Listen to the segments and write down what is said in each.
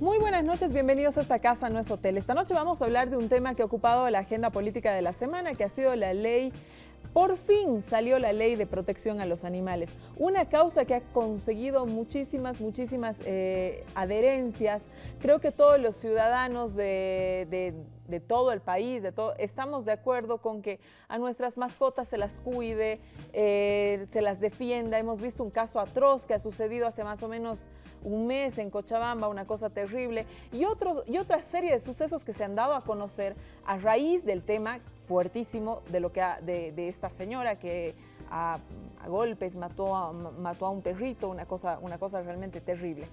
Muy buenas noches, bienvenidos a esta casa, no es hotel. Esta noche vamos a hablar de un tema que ha ocupado la agenda política de la semana, que ha sido la ley. Por fin salió la ley de protección a los animales, una causa que ha conseguido muchísimas adherencias. Creo que todos los ciudadanos de todo el país, estamos de acuerdo con que a nuestras mascotas se las cuide, se las defienda. Hemos visto un caso atroz que ha sucedido hace más o menos un mes en Cochabamba, una cosa terrible, y otra serie de sucesos que se han dado a conocer a raíz del tema fuertísimo de esta señora que a golpes mató a un perrito, una cosa realmente terrible.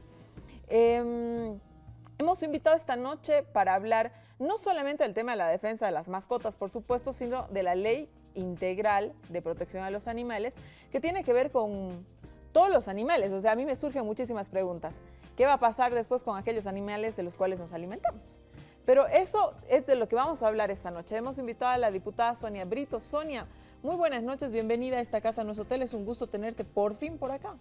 Hemos invitado esta noche para hablar no solamente del tema de la defensa de las mascotas, por supuesto, sino de la ley integral de protección a los animales, que tiene que ver con todos los animales. O sea, a mí me surgen muchísimas preguntas. ¿Qué va a pasar después con aquellos animales de los cuales nos alimentamos? Pero eso es de lo que vamos a hablar esta noche. Hemos invitado a la diputada Sonia Brito. Sonia, muy buenas noches, bienvenida a esta casa, no es hotel. Es un gusto tenerte por fin por acá.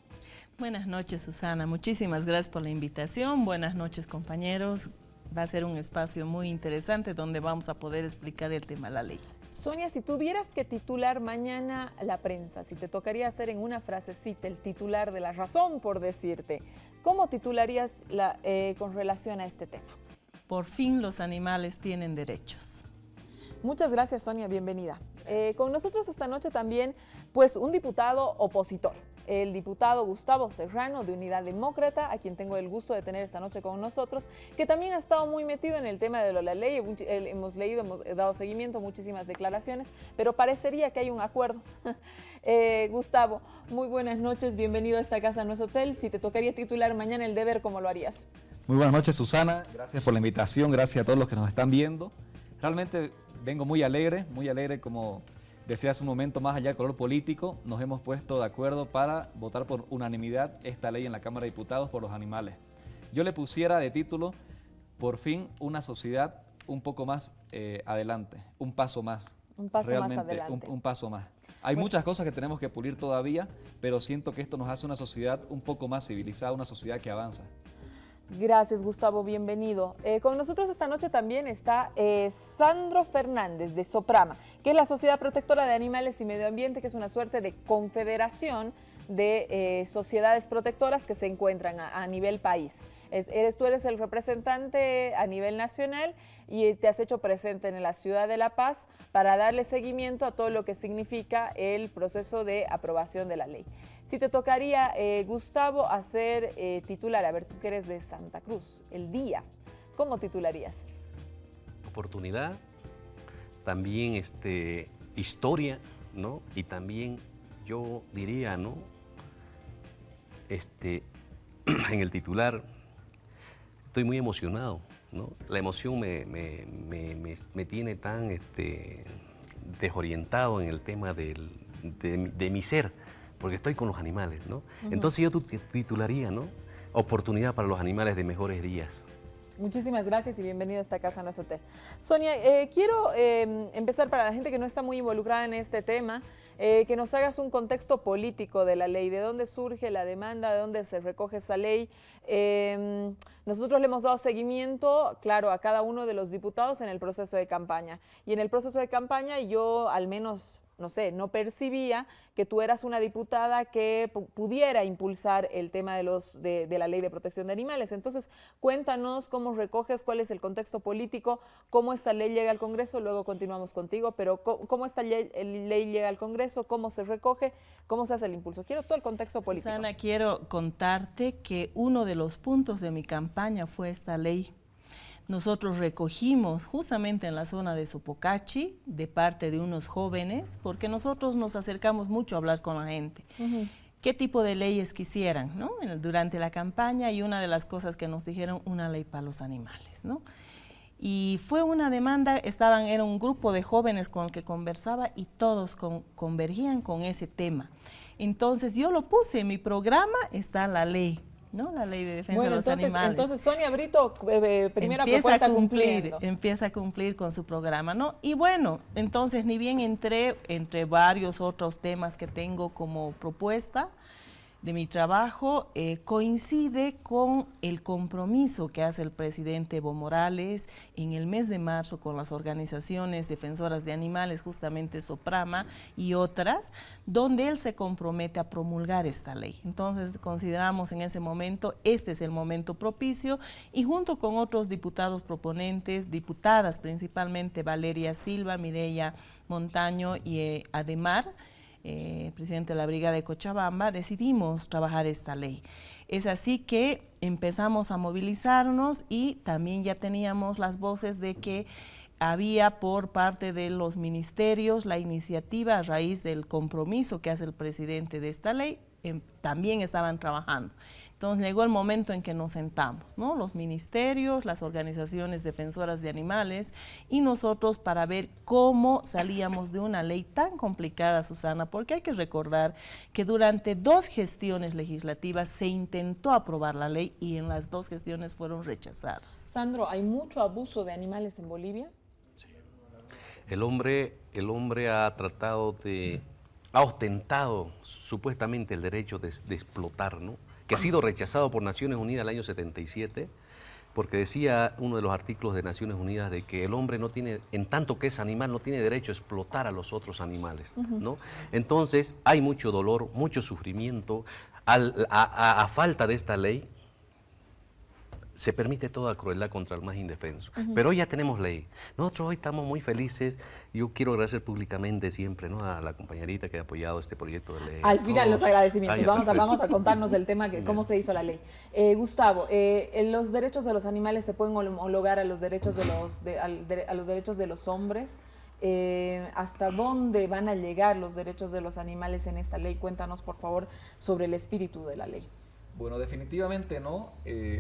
Buenas noches, Susana. Muchísimas gracias por la invitación. Buenas noches, compañeros. Va a ser un espacio muy interesante donde vamos a poder explicar el tema de la ley. Sonia, si tuvieras que titular mañana la prensa, si te tocaría hacer en una frasecita el titular de La Razón, por decirte, ¿cómo titularías con relación a este tema? Por fin los animales tienen derechos. Muchas gracias, Sonia, bienvenida. Con nosotros esta noche también, pues, un diputado opositor, el diputado Gustavo Serrano de Unidad Demócrata, a quien tengo el gusto de tener esta noche con nosotros, que también ha estado muy metido en el tema de la ley. Hemos dado seguimiento a muchísimas declaraciones, pero parecería que hay un acuerdo. Gustavo, muy buenas noches, bienvenido a esta casa, no es hotel. Si te tocaría titular mañana el deber, ¿cómo lo harías? Muy buenas noches, Susana, gracias por la invitación, gracias a todos los que nos están viendo. Realmente vengo muy alegre, como decía hace un momento, más allá del color político, nos hemos puesto de acuerdo para votar por unanimidad esta ley en la Cámara de Diputados por los animales. Yo le pusiera de título, por fin, una sociedad un poco más adelante, un paso más. Un paso realmente, más adelante. Un paso más. Hay muchas cosas que tenemos que pulir todavía, pero siento que esto nos hace una sociedad un poco más civilizada, una sociedad que avanza. Gracias, Gustavo, bienvenido. Con nosotros esta noche también está Sandro Fernández de Soprama, que es la Sociedad Protectora de Animales y Medio Ambiente, que es una suerte de confederación de sociedades protectoras que se encuentran a nivel país. Tú eres el representante a nivel nacional y te has hecho presente en la ciudad de La Paz para darle seguimiento a todo lo que significa el proceso de aprobación de la ley. Si te tocaría, Gustavo, hacer titular, a ver, tú que eres de Santa Cruz, el día, ¿cómo titularías? Oportunidad, también historia, ¿no? Y también yo diría, ¿no? En el titular estoy muy emocionado, ¿no? La emoción me tiene tan desorientado en el tema de mi ser, porque estoy con los animales, ¿no? Entonces yo titularía, ¿no? Oportunidad para los animales de mejores días. Muchísimas gracias y bienvenido a esta casa, no es hotel. Sonia, quiero empezar para la gente que no está muy involucrada en este tema, que nos hagas un contexto político de la ley, de dónde surge la demanda, de dónde se recoge esa ley. Nosotros le hemos dado seguimiento, claro, a cada uno de los diputados en el proceso de campaña. Y en el proceso de campaña yo al menos, no sé, no percibía que tú eras una diputada que pudiera impulsar el tema de la ley de protección de animales. Entonces, cuéntanos cómo recoges, cuál es el contexto político, cómo esta ley llega al Congreso, luego continuamos contigo, pero cómo esta ley llega al Congreso, cómo se recoge, cómo se hace el impulso. Quiero todo el contexto político. Susana, quiero contarte que uno de los puntos de mi campaña fue esta ley. Nosotros recogimos justamente en la zona de Sopocachi, de parte de unos jóvenes, porque nosotros nos acercamos mucho a hablar con la gente. ¿Qué tipo de leyes quisieran, ¿no? Durante la campaña, y una de las cosas que nos dijeron, una ley para los animales, ¿no? Y fue una demanda, era un grupo de jóvenes con el que conversaba y todos convergían con ese tema. Entonces yo lo puse en mi programa, está la ley, ¿no? La ley de defensa de los animales. Entonces Sonia Brito, primera propuesta cumpliendo. Empieza a cumplir con su programa, ¿no? Y bueno, entonces ni bien entré entre varios otros temas que tengo como propuesta, de mi trabajo coincide con el compromiso que hace el presidente Evo Morales en el mes de marzo con las organizaciones defensoras de animales, justamente Soprama y otras, donde él se compromete a promulgar esta ley. Entonces consideramos en ese momento, este es el momento propicio, y junto con otros diputados proponentes, diputadas principalmente Valeria Silva, Mireya Montaño y Ademar, presidente de la Brigada de Cochabamba, decidimos trabajar esta ley. Es así que empezamos a movilizarnos y también ya teníamos las voces de que había por parte de los ministerios la iniciativa a raíz del compromiso que hace el presidente de esta ley, también estaban trabajando. Entonces llegó el momento en que nos sentamos, ¿no? Los ministerios, las organizaciones defensoras de animales y nosotros para ver cómo salíamos de una ley tan complicada, Susana, porque hay que recordar que durante 2 gestiones legislativas se intentó aprobar la ley y en las 2 gestiones fueron rechazadas. Sandro, ¿hay mucho abuso de animales en Bolivia? Sí. El hombre ha ostentado supuestamente el derecho de explotar, ¿no? Que ha sido rechazado por Naciones Unidas el año 77, porque decía uno de los artículos de Naciones Unidas de que el hombre no tiene, en tanto que es animal, no tiene derecho a explotar a los otros animales, ¿no? Entonces hay mucho dolor, mucho sufrimiento. A falta de esta ley, se permite toda crueldad contra el más indefenso. Pero hoy ya tenemos ley. Nosotros hoy estamos muy felices. Yo quiero agradecer públicamente siempre, ¿no?, a la compañerita que ha apoyado este proyecto de ley. Al final los agradecimientos. Ah, vamos a contarnos el tema, cómo se hizo la ley. Gustavo, los derechos de los animales se pueden homologar a los derechos de los derechos de los hombres. ¿Hasta dónde van a llegar los derechos de los animales en esta ley? Cuéntanos, por favor, sobre el espíritu de la ley. Bueno, definitivamente no.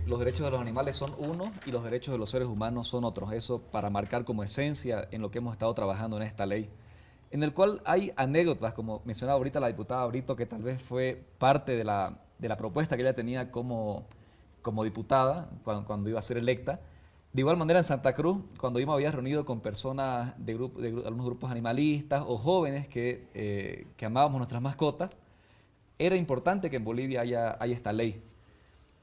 Los derechos de los animales son uno y los derechos de los seres humanos son otros. Eso para marcar como esencia en lo que hemos estado trabajando en esta ley, en el cual hay anécdotas, como mencionaba ahorita la diputada Brito, que tal vez fue parte de la propuesta que ella tenía como diputada cuando iba a ser electa. De igual manera en Santa Cruz, cuando yo me había reunido con personas de algunos grupos animalistas o jóvenes que amábamos nuestras mascotas, era importante que en Bolivia haya esta ley.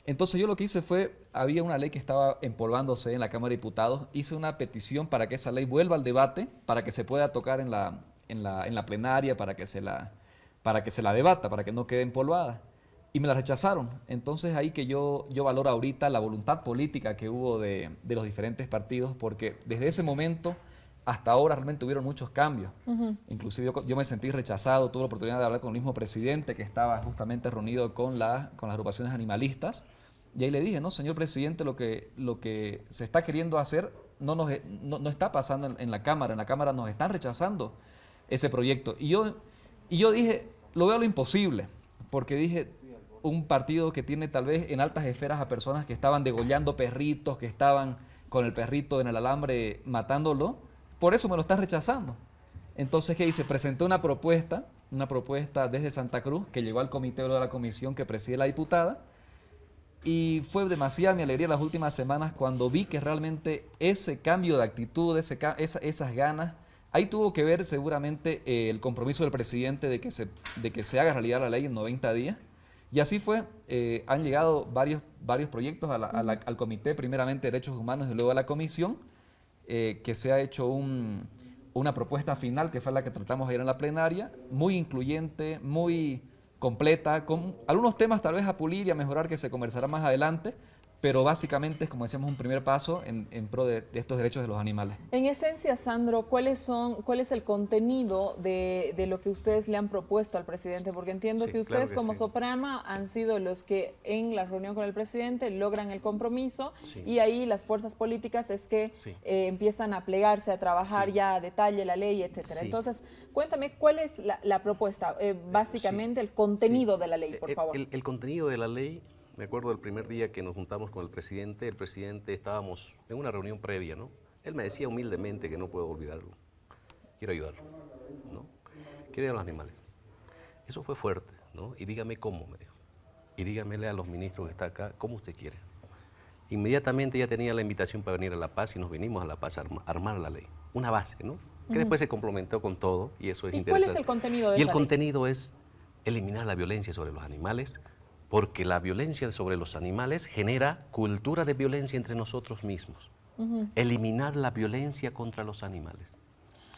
Entonces yo lo que hice fue, había una ley que estaba empolvándose en la Cámara de Diputados, hice una petición para que esa ley vuelva al debate, para que se pueda tocar en la plenaria, para que se la debata, para que no quede empolvada. Y me la rechazaron. Entonces ahí que yo valoro ahorita la voluntad política que hubo de los diferentes partidos, porque desde ese momento hasta ahora realmente hubieron muchos cambios. Inclusive yo me sentí rechazado, tuve la oportunidad de hablar con el mismo presidente que estaba justamente reunido con las agrupaciones animalistas, y ahí le dije, no, señor presidente, lo que se está queriendo hacer no está pasando en la Cámara nos están rechazando ese proyecto. Y yo dije, lo veo lo imposible, porque dije, un partido que tiene tal vez en altas esferas a personas que estaban degollando perritos, que estaban con el perrito en el alambre matándolo, por eso me lo están rechazando. Entonces, ¿qué hice? Presenté una propuesta desde Santa Cruz que llegó al comité de la comisión que preside la diputada, y fue demasiada mi alegría las últimas semanas cuando vi que realmente ese cambio de actitud, esas ganas, ahí tuvo que ver seguramente el compromiso del presidente de que se haga realidad la ley en 90 días. Y así fue, han llegado varios proyectos al comité, primeramente de Derechos Humanos y luego a la comisión, que se ha hecho una propuesta final que fue la que tratamos ayer en la plenaria, muy incluyente, muy completa, con algunos temas tal vez a pulir y a mejorar que se conversará más adelante, pero básicamente es, como decíamos, un primer paso en pro de estos derechos de los animales. En esencia, Sandro, ¿cuál es el contenido de lo que ustedes le han propuesto al presidente? Porque entiendo que ustedes, claro, como Soprama han sido los que en la reunión con el presidente logran el compromiso, y ahí las fuerzas políticas es que empiezan a plegarse, a trabajar ya a detalle la ley, etcétera. Entonces, cuéntame, ¿cuál es la propuesta? Básicamente el contenido de la ley, por favor. El contenido de la ley... Me acuerdo del primer día que nos juntamos con el presidente estábamos en una reunión previa, ¿no? Él me decía humildemente que no puedo olvidarlo, quiero ayudarlo, ¿no? Quiero ayudar a los animales. Eso fue fuerte, ¿no? Y dígame cómo, me dijo. Y dígamele a los ministros que están acá, cómo usted quiere. Inmediatamente ya tenía la invitación para venir a La Paz y nos vinimos a La Paz a armar la ley. Una base, ¿no? Que después se complementó con todo y eso es interesante. ¿Cuál es el contenido de esa ley? Y el contenido es eliminar la violencia sobre los animales, porque la violencia sobre los animales genera cultura de violencia entre nosotros mismos. Eliminar la violencia contra los animales.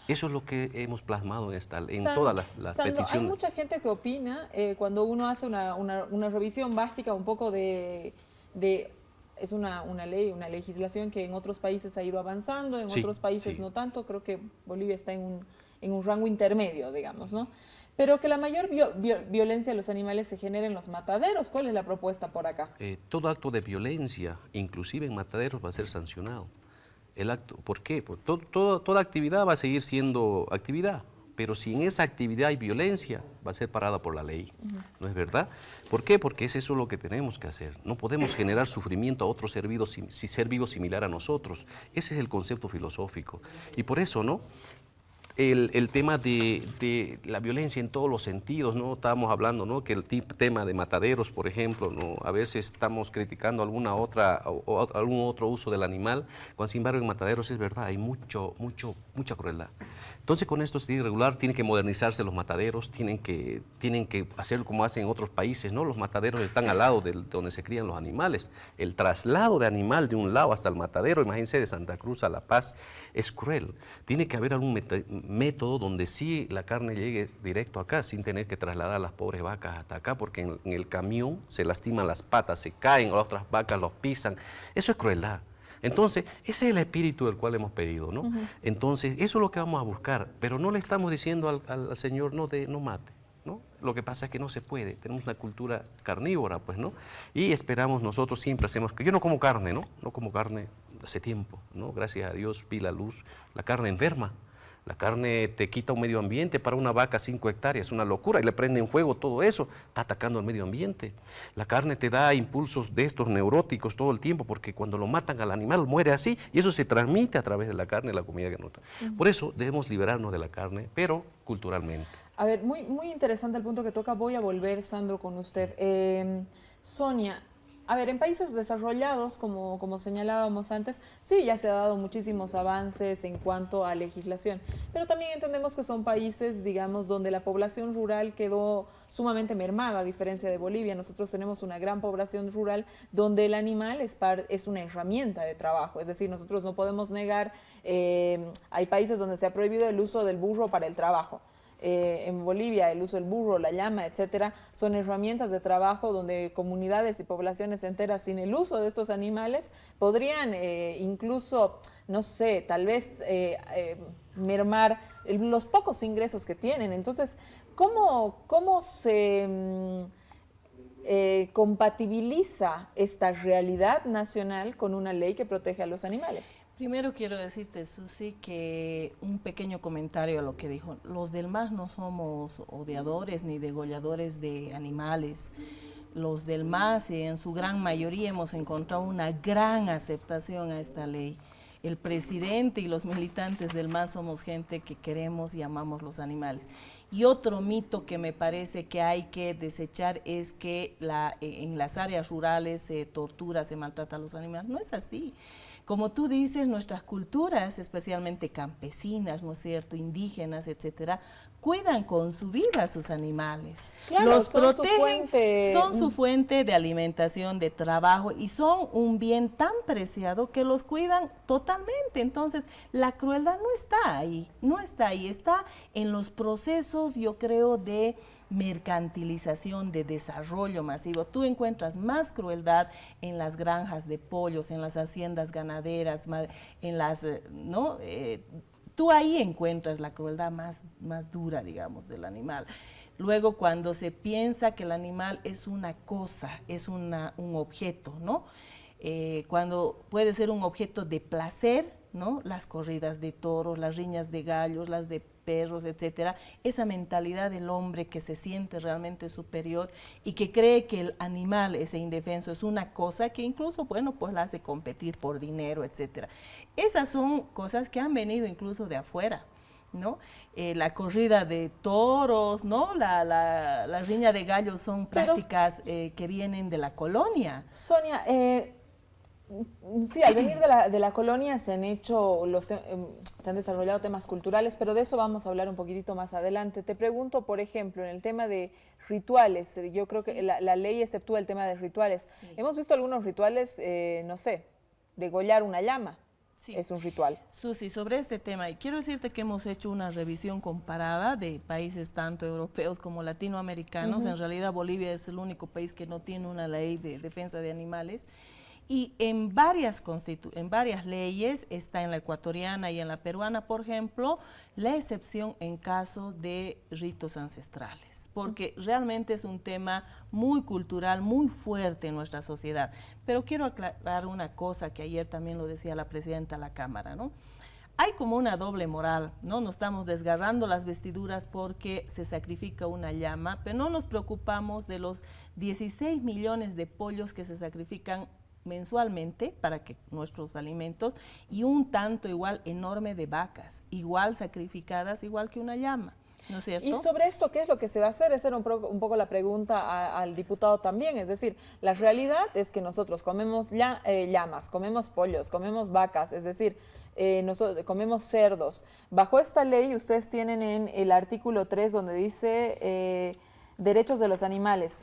Eso es lo que hemos plasmado en todas las Sandro, peticiones. hay mucha gente que opina, cuando uno hace una revisión básica un poco es una ley, una legislación que en otros países ha ido avanzando, en otros países no tanto. Creo que Bolivia está en un rango intermedio, digamos, ¿no? Pero que la mayor violencia de los animales se genera en los mataderos. ¿Cuál es la propuesta por acá? Todo acto de violencia, inclusive en mataderos, va a ser sancionado. ¿Por qué? Porque toda actividad va a seguir siendo actividad, pero si en esa actividad hay violencia, va a ser parada por la ley, ¿no es verdad? ¿Por qué? Porque es eso lo que tenemos que hacer. No podemos generar sufrimiento a otro ser vivo similar a nosotros. Ese es el concepto filosófico. Y por eso, ¿no?, el tema de la violencia en todos los sentidos, ¿no? Estábamos hablando, ¿no?, que el tema de mataderos, por ejemplo, ¿no?, a veces estamos criticando algún otro uso del animal, cuando sin embargo en mataderos es verdad, hay mucha crueldad. Entonces con esto se regular, tienen que modernizarse los mataderos, tienen que hacer como hacen en otros países, ¿no? Los mataderos están al lado de donde se crían los animales. El traslado de animal de un lado hasta el matadero, imagínense, de Santa Cruz a La Paz, es cruel. Tiene que haber algún método donde sí la carne llegue directo acá, sin tener que trasladar a las pobres vacas hasta acá, porque en el camión se lastiman las patas, se caen, las otras vacas los pisan. Eso es crueldad. Entonces, ese es el espíritu del cual hemos pedido, ¿no? Entonces, eso es lo que vamos a buscar, pero no le estamos diciendo al Señor no mate, ¿no? Lo que pasa es que no se puede, tenemos una cultura carnívora, pues, ¿no? Y esperamos, nosotros siempre hacemos, yo no como carne, ¿no? No como carne hace tiempo, ¿no? Gracias a Dios vi la luz, la carne enferma. La carne te quita un medio ambiente. Para una vaca 5 hectáreas, es una locura, y le prenden fuego todo eso, está atacando al medio ambiente. La carne te da impulsos de estos neuróticos todo el tiempo, porque cuando lo matan al animal muere así, y eso se transmite a través de la carne, la comida que nos da. Por eso debemos liberarnos de la carne, pero culturalmente. A ver, muy interesante el punto que toca. Voy a volver, Sandro, con usted. Sonia, a ver, en países desarrollados, como señalábamos antes, sí, ya se ha dado muchísimos avances en cuanto a legislación, pero también entendemos que son países, digamos, donde la población rural quedó sumamente mermada, a diferencia de Bolivia. Nosotros tenemos una gran población rural donde el animal es una herramienta de trabajo, es decir, nosotros no podemos negar, hay países donde se ha prohibido el uso del burro para el trabajo. En Bolivia el uso del burro, la llama, etcétera, son herramientas de trabajo donde comunidades y poblaciones enteras sin el uso de estos animales podrían incluso, no sé, tal vez mermar los pocos ingresos que tienen. Entonces, ¿cómo se compatibiliza esta realidad nacional con una ley que protege a los animales? Primero quiero decirte, Susi, que un pequeño comentario a lo que dijo. Los del MAS no somos odiadores ni degolladores de animales. Los del MAS, en su gran mayoría, hemos encontrado una gran aceptación a esta ley. El presidente y los militantes del MAS somos gente que queremos y amamos los animales. Y otro mito que me parece que hay que desechar es que en las áreas rurales se tortura, se maltrata a los animales. No es así. Como tú dices, nuestras culturas, especialmente campesinas, ¿no es cierto?, indígenas, etcétera, cuidan con su vida a sus animales. Claro, los protegen, son su fuente de alimentación, de trabajo, y son un bien tan preciado que los cuidan totalmente. Entonces, la crueldad no está ahí, está en los procesos, yo creo, de mercantilización, de desarrollo masivo. Tú encuentras más crueldad en las granjas de pollos, en las haciendas ganaderas, en las, ¿no? Tú ahí encuentras la crueldad más dura, digamos, del animal. Luego, cuando se piensa que el animal es una cosa, es un objeto, ¿no? Cuando puede ser un objeto de placer, ¿no? Las corridas de toros, las riñas de gallos, las de perros, etcétera, esa mentalidad del hombre que se siente realmente superior y que cree que el animal, ese indefenso, es una cosa que incluso, bueno, pues la hace competir por dinero, etcétera. Esas son cosas que han venido incluso de afuera, ¿no? La corrida de toros, ¿no? La riña de gallos son prácticas que vienen de la colonia. Sonia, Sí, al venir de la colonia se han hecho, se han desarrollado temas culturales, pero de eso vamos a hablar un poquitito más adelante. Te pregunto, por ejemplo, en el tema de rituales, yo creo que la ley exceptúa el tema de rituales. Sí. Hemos visto algunos rituales, no sé, degollar una llama. Sí. Es un ritual. Susi, sobre este tema, y quiero decirte que hemos hecho una revisión comparada de países tanto europeos como latinoamericanos. En realidad Bolivia es el único país que no tiene una ley de defensa de animales. Y en varias leyes, está en la ecuatoriana y en la peruana, por ejemplo, la excepción en caso de ritos ancestrales, porque realmente es un tema muy cultural, muy fuerte en nuestra sociedad. Pero quiero aclarar una cosa que ayer también lo decía la presidenta de la Cámara, ¿no? Hay como una doble moral, ¿no? Nos estamos desgarrando las vestiduras porque se sacrifica una llama, pero no nos preocupamos de los 16 millones de pollos que se sacrifican mensualmente para que nuestros alimentos, y un tanto igual enorme de vacas, igual sacrificadas, igual que una llama, ¿no es cierto? Y sobre esto, ¿qué es lo que se va a hacer? Esa era un poco la pregunta al diputado también, es decir, la realidad es que nosotros comemos llamas, comemos pollos, comemos vacas, es decir, nosotros comemos cerdos. Bajo esta ley ustedes tienen en el artículo 3 donde dice derechos de los animales.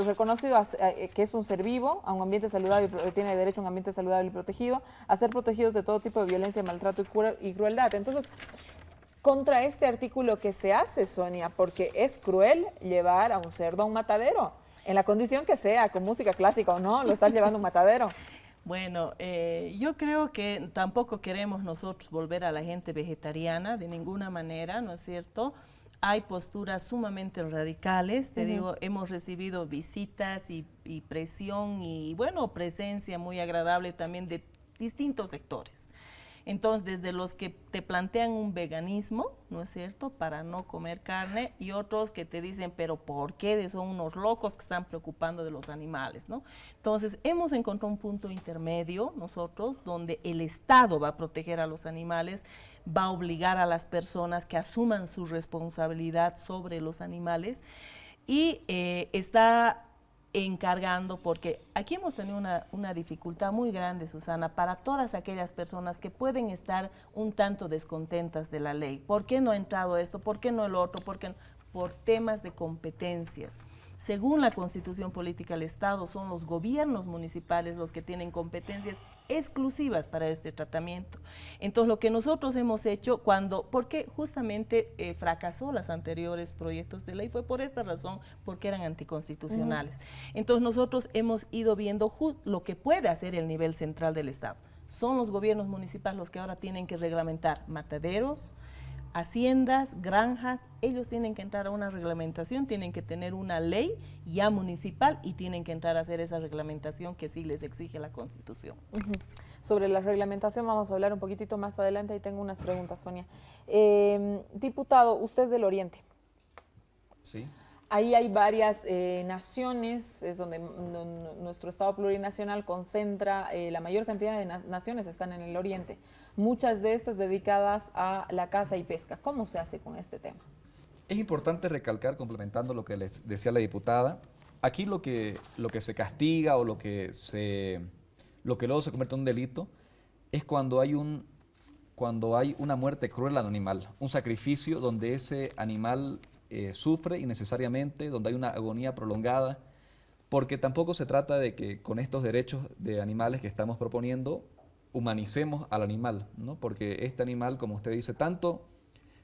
Reconocido que es un ser vivo, a un ambiente saludable, tiene derecho a un ambiente saludable y protegido, a ser protegidos de todo tipo de violencia, maltrato y crueldad. Entonces, contra este artículo, ¿qué se hace, Sonia? Porque es cruel llevar a un cerdo a un matadero, en la condición que sea, con música clásica o no, lo estás llevando a un matadero. Bueno, yo creo que tampoco queremos nosotros volver a la gente vegetariana de ninguna manera, ¿no es cierto? Hay posturas sumamente radicales, te digo, hemos recibido visitas y presión y, bueno, presencia muy agradable también de distintos sectores. Entonces, desde los que te plantean un veganismo, ¿no es cierto?, para no comer carne, y otros que te dicen, pero ¿por qué? Son unos locos que están preocupando de los animales, ¿no? Entonces, hemos encontrado un punto intermedio nosotros, donde el Estado va a proteger a los animales, va a obligar a las personas que asuman su responsabilidad sobre los animales, y está encargando, porque aquí hemos tenido una dificultad muy grande, Susana, para todas aquellas personas que pueden estar un tanto descontentas de la ley. ¿Por qué no ha entrado esto? ¿Por qué no el otro? Por temas de competencias. Según la Constitución Política del Estado, son los gobiernos municipales los que tienen competencias exclusivas para este tratamiento. Entonces, lo que nosotros hemos hecho porque justamente fracasó los anteriores proyectos de ley, fue por esta razón, porque eran anticonstitucionales. Entonces, nosotros hemos ido viendo lo que puede hacer el nivel central del Estado. Son los gobiernos municipales los que ahora tienen que reglamentar mataderos, haciendas, granjas. Ellos tienen que entrar a una reglamentación, tienen que tener una ley ya municipal y tienen que entrar a hacer esa reglamentación que sí les exige la Constitución. Sobre la reglamentación vamos a hablar un poquitito más adelante, y tengo unas preguntas, Sonia. Diputado, usted es del Oriente. Sí. Ahí hay varias naciones, es donde nuestro Estado plurinacional concentra la mayor cantidad de naciones, están en el Oriente. Muchas de estas dedicadas a la caza y pesca. ¿Cómo se hace con este tema? Es importante recalcar, complementando lo que les decía la diputada, aquí lo que se castiga o lo que luego se convierte en un delito es cuando hay una muerte cruel al animal, un sacrificio donde ese animal sufre innecesariamente, donde hay una agonía prolongada, porque tampoco se trata de que con estos derechos de animales que estamos proponiendo humanicemos al animal, ¿no? Porque este animal, como usted dice, tanto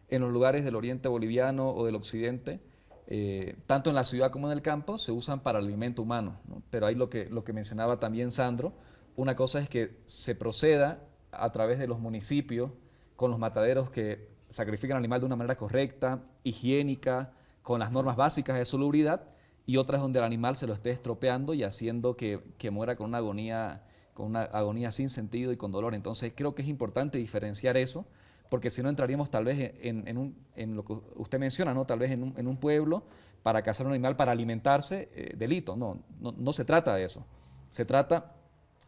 en los lugares del oriente boliviano o del occidente, tanto en la ciudad como en el campo, se usan para el alimento humano, ¿no? Pero ahí lo que mencionaba también Sandro, una cosa es que se proceda a través de los municipios con los mataderos que sacrifican al animal de una manera correcta, higiénica, con las normas básicas de salubridad, y otras donde el animal se lo esté estropeando y haciendo que muera con una agonía sin sentido y con dolor. Entonces creo que es importante diferenciar eso, porque si no entraríamos tal vez en lo que usted menciona, ¿no? Tal vez en un pueblo para cazar un animal para alimentarse, delito. No se trata de eso. Se trata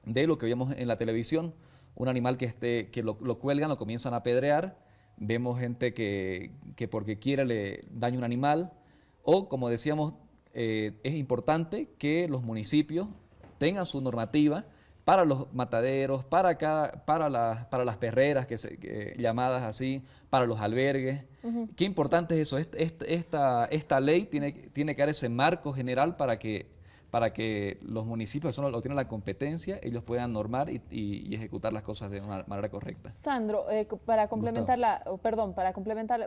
de lo que vemos en la televisión, un animal que lo cuelgan, lo comienzan a apedrear, vemos gente que porque quiere le daña un animal, o como decíamos, es importante que los municipios tengan su normativa, para los mataderos, para las perreras llamadas así, para los albergues. Qué importante es eso. Esta ley tiene que dar ese marco general para que los municipios, que tienen la competencia, ellos puedan normar y ejecutar las cosas de una manera correcta. Sandro, para complementar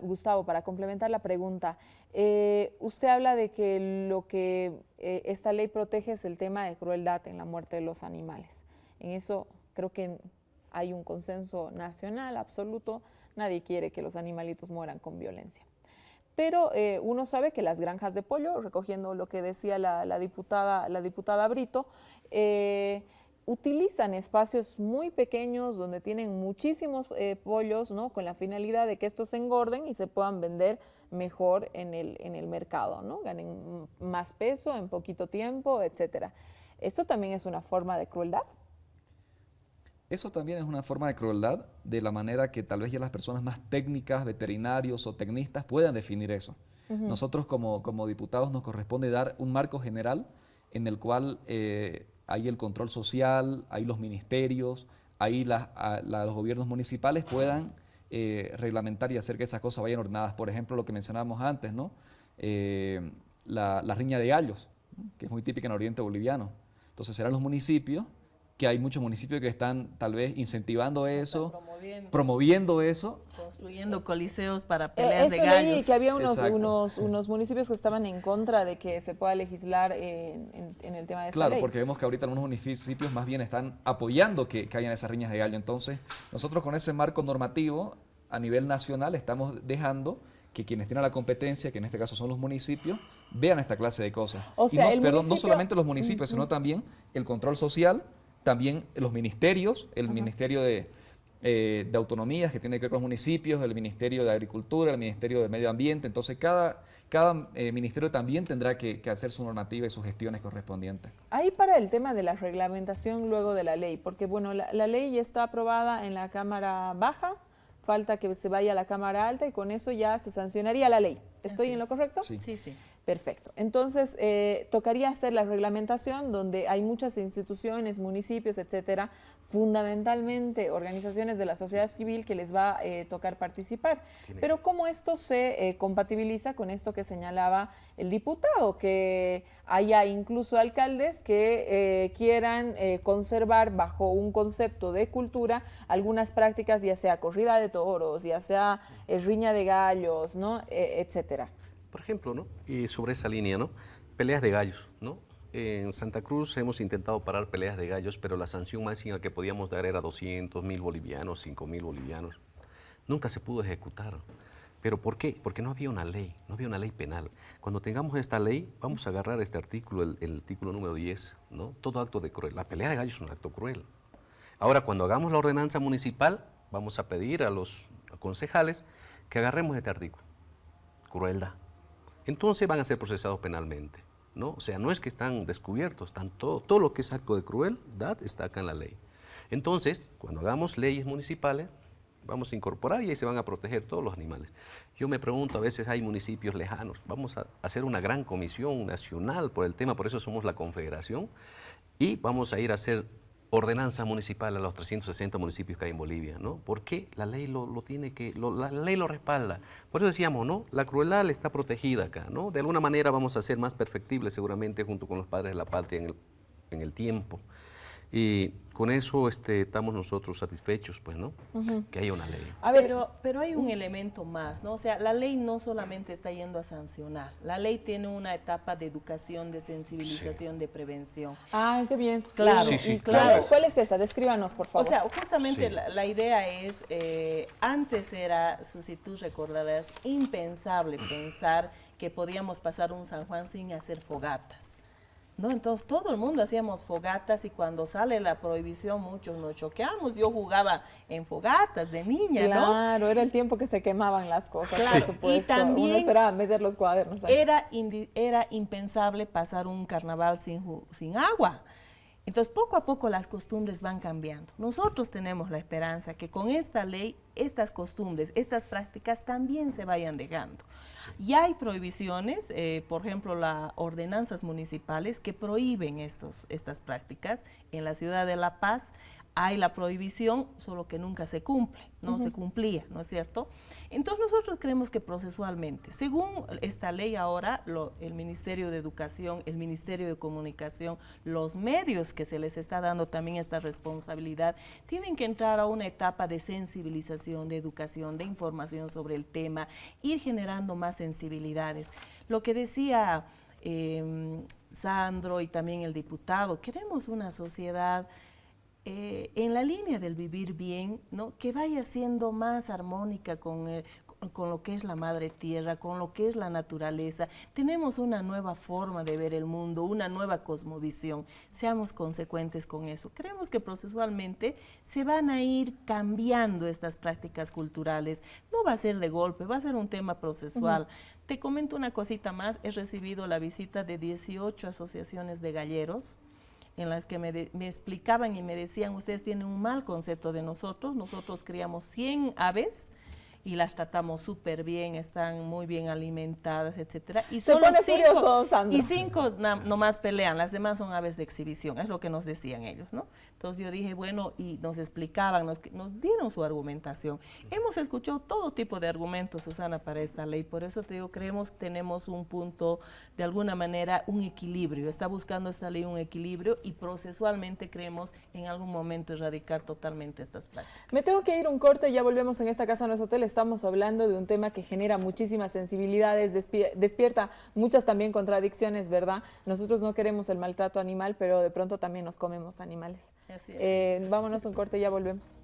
Gustavo, para complementar la pregunta, usted habla de que lo que esta ley protege es el tema de crueldad en la muerte de los animales. En eso creo que hay un consenso nacional absoluto. Nadie quiere que los animalitos mueran con violencia. Pero uno sabe que las granjas de pollo, recogiendo lo que decía la diputada Brito, utilizan espacios muy pequeños donde tienen muchísimos pollos, ¿no? Con la finalidad de que estos se engorden y se puedan vender mejor en el mercado, ¿no? Ganen más peso en poquito tiempo, etcétera. ¿Esto también es una forma de crueldad? Eso también es una forma de crueldad, de la manera que tal vez ya las personas más técnicas, veterinarios o tecnistas puedan definir eso. Nosotros como diputados nos corresponde dar un marco general en el cual hay el control social, hay los ministerios, ahí los gobiernos municipales puedan reglamentar y hacer que esas cosas vayan ordenadas. Por ejemplo, lo que mencionábamos antes, ¿no? La riña de gallos, ¿no? Que es muy típica en el oriente boliviano. Entonces serán los municipios, que hay muchos municipios que están tal vez incentivando eso, promoviendo eso. Construyendo coliseos para peleas de gallos. Leí que había unos municipios que estaban en contra de que se pueda legislar en el tema de esta ley. Claro, porque vemos que ahorita algunos municipios más bien están apoyando que hayan esas riñas de gallo. Entonces, nosotros con ese marco normativo a nivel nacional estamos dejando que quienes tienen la competencia, que en este caso son los municipios, vean esta clase de cosas. O sea, no solamente los municipios, sino también el control social, también los ministerios, el Ministerio de Autonomías, que tiene que ver con los municipios, el Ministerio de Agricultura, el Ministerio de Medio Ambiente. Entonces, cada ministerio también tendrá que hacer su normativa y sus gestiones correspondientes. Ahí para el tema de la reglamentación luego de la ley, porque bueno, la ley ya está aprobada en la Cámara Baja, falta que se vaya a la Cámara Alta y con eso ya se sancionaría la ley. ¿Estoy en lo correcto? Sí, sí. Perfecto. Entonces, tocaría hacer la reglamentación donde hay muchas instituciones, municipios, etcétera, fundamentalmente organizaciones de la sociedad civil que les va a tocar participar. Pero ¿cómo esto se compatibiliza con esto que señalaba el diputado? Que haya incluso alcaldes que quieran conservar bajo un concepto de cultura algunas prácticas, ya sea corrida de toros, ya sea riña de gallos, ¿no? Etcétera. Por ejemplo, ¿no? Y sobre esa línea, ¿no? Peleas de gallos, ¿no? En Santa Cruz hemos intentado parar peleas de gallos, pero la sanción máxima que podíamos dar era 200.000 bolivianos, 5.000 bolivianos. Nunca se pudo ejecutar. ¿Pero por qué? Porque no había una ley penal. Cuando tengamos esta ley, vamos a agarrar este artículo, el artículo número 10, ¿no? Todo acto de cruel. La pelea de gallos es un acto cruel. Ahora, cuando hagamos la ordenanza municipal, vamos a pedir a los concejales que agarremos este artículo. Crueldad. Entonces van a ser procesados penalmente, ¿no? O sea, no es que están descubiertos, están todo lo que es acto de crueldad está acá en la ley. Entonces, cuando hagamos leyes municipales, vamos a incorporar y ahí se van a proteger todos los animales. Yo me pregunto, a veces hay municipios lejanos, vamos a hacer una gran comisión nacional por el tema, por eso somos la confederación, y vamos a ir a hacer ordenanza municipal a los 360 municipios que hay en Bolivia, ¿no? ¿Por qué? La ley la ley lo respalda. Por eso decíamos, ¿no? La crueldad está protegida acá, ¿no? De alguna manera vamos a ser más perfectibles seguramente junto con los padres de la patria en el tiempo. Y con eso estamos nosotros satisfechos, pues, ¿no? Que haya una ley. Pero hay un elemento más, ¿no? O sea, la ley no solamente está yendo a sancionar. La ley tiene una etapa de educación, de sensibilización, de prevención. Ah, qué bien. Claro, sí, claro. ¿Cuál es esa? Descríbanos, por favor. O sea, justamente la idea es, antes era, Susi, tú recordarás, impensable pensar que podíamos pasar un San Juan sin hacer fogatas. ¿No? Entonces todo el mundo hacíamos fogatas y cuando sale la prohibición muchos nos choqueamos. Yo jugaba en fogatas de niña, ¿no? Claro, era el tiempo que se quemaban las cosas, claro, por supuesto. Y también uno esperaba meter los cuadernos ahí. Era impensable pasar un carnaval sin agua. Entonces poco a poco las costumbres van cambiando. Nosotros tenemos la esperanza que con esta ley estas costumbres, estas prácticas también se vayan dejando. Ya hay prohibiciones, por ejemplo, las ordenanzas municipales que prohíben estas prácticas. En la ciudad de La Paz hay la prohibición, solo que nunca se cumple, no se cumplía, ¿no es cierto? Entonces nosotros creemos que procesualmente, según esta ley ahora, el Ministerio de Educación, el Ministerio de Comunicación, los medios que se les está dando también esta responsabilidad, tienen que entrar a una etapa de sensibilización, de educación, de información sobre el tema, ir generando más sensibilidades. Lo que decía Sandro y también el diputado, queremos una sociedad en la línea del vivir bien, ¿no? Que vaya siendo más armónica con lo que es la madre tierra, con lo que es la naturaleza. Tenemos una nueva forma de ver el mundo, una nueva cosmovisión. Seamos consecuentes con eso. Creemos que procesualmente se van a ir cambiando estas prácticas culturales. No va a ser de golpe, va a ser un tema procesual. Te comento una cosita más. He recibido la visita de 18 asociaciones de galleros, en las que me explicaban y me decían, ustedes tienen un mal concepto de nosotros criamos 100 aves y las tratamos súper bien, están muy bien alimentadas, etcétera. Y solo cinco nomás pelean, las demás son aves de exhibición, es lo que nos decían ellos, ¿no? Entonces yo dije, bueno, y nos explicaban, nos dieron su argumentación. Hemos escuchado todo tipo de argumentos, Susana, para esta ley, por eso te digo, tenemos un punto, de alguna manera, un equilibrio, está buscando esta ley un equilibrio y procesualmente creemos en algún momento erradicar totalmente estas prácticas. Me tengo que ir un corte, ya volvemos en esta casa, en nuestro hotel. Estamos hablando de un tema que genera muchísimas sensibilidades, despierta muchas también contradicciones, ¿verdad? Nosotros no queremos el maltrato animal, pero de pronto también nos comemos animales. Así es. Vámonos un corte, ya volvemos.